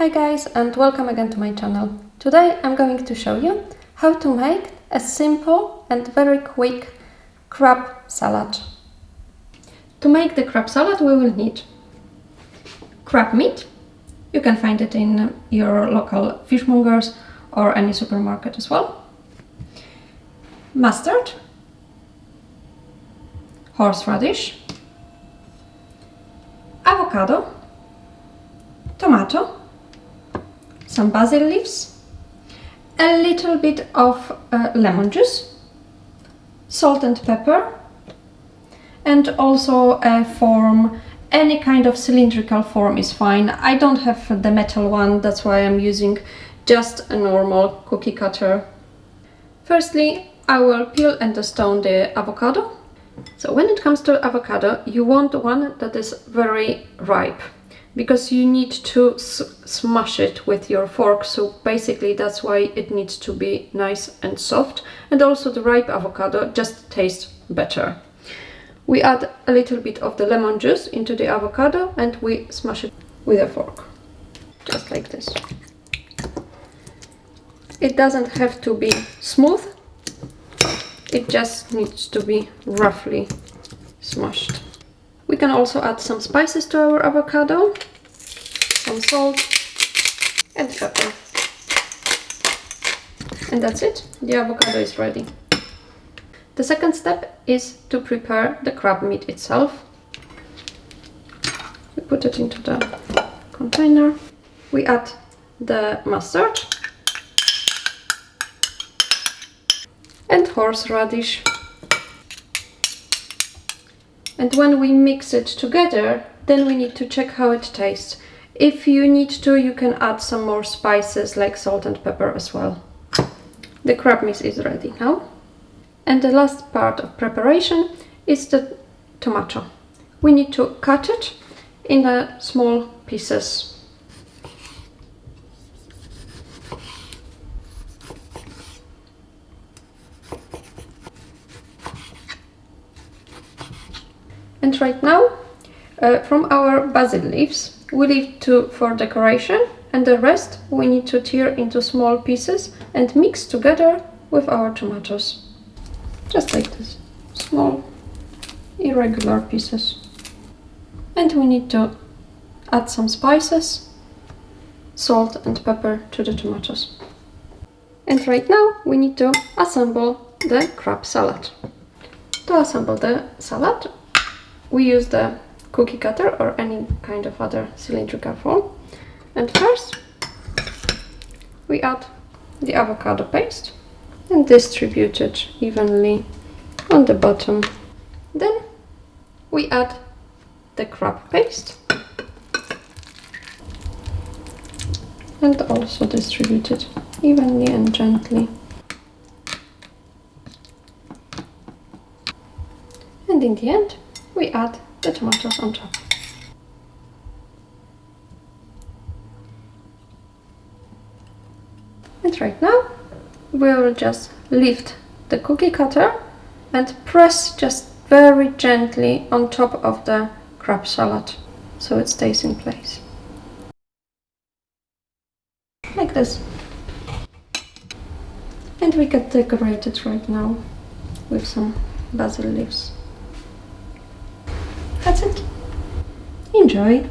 Hi guys, and welcome again to my channel. Today I'm going to show you how to make a simple and very quick crab salad. To make the crab salad we will need crab meat. You can find it in your local fishmongers or any supermarket as well. Mustard, horseradish, avocado, tomato, some basil leaves, a little bit of lemon juice, salt and pepper, and also a form. Any kind of cylindrical form is fine. I don't have the metal one, that's why I'm using just a normal cookie cutter. Firstly, I will peel and stone the avocado. So when it comes to avocado, you want one that is very ripe, because you need to smash it with your fork, so basically that's why it needs to be nice and soft, and also the ripe avocado just tastes better. We add a little bit of the lemon juice into the avocado and we smash it with a fork, just like this. It doesn't have to be smooth, it just needs to be roughly smashed. We can also add some spices to our avocado, some salt and pepper. And that's it, the avocado is ready. The second step is to prepare the crab meat itself. We put it into the container. We add the mustard and horseradish. And when we mix it together, then we need to check how it tastes. If you need to, you can add some more spices like salt and pepper as well. The crab meat is ready now. And the last part of preparation is the tomato. We need to cut it in small pieces. And right now, from our basil leaves, we leave two for decoration, and the rest we need to tear into small pieces and mix together with our tomatoes. Just like this, small, irregular pieces. And we need to add some spices, salt and pepper to the tomatoes. And right now we need to assemble the crab salad. To assemble the salad, we use the cookie cutter or any kind of other cylindrical form. And first, we add the avocado paste and distribute it evenly on the bottom. Then we add the crab paste and also distribute it evenly and gently. And in the end, we add the tomatoes on top. And right now, we will just lift the cookie cutter and press just very gently on top of the crab salad, so it stays in place. Like this. And we can decorate it right now with some basil leaves. That's it. Enjoy!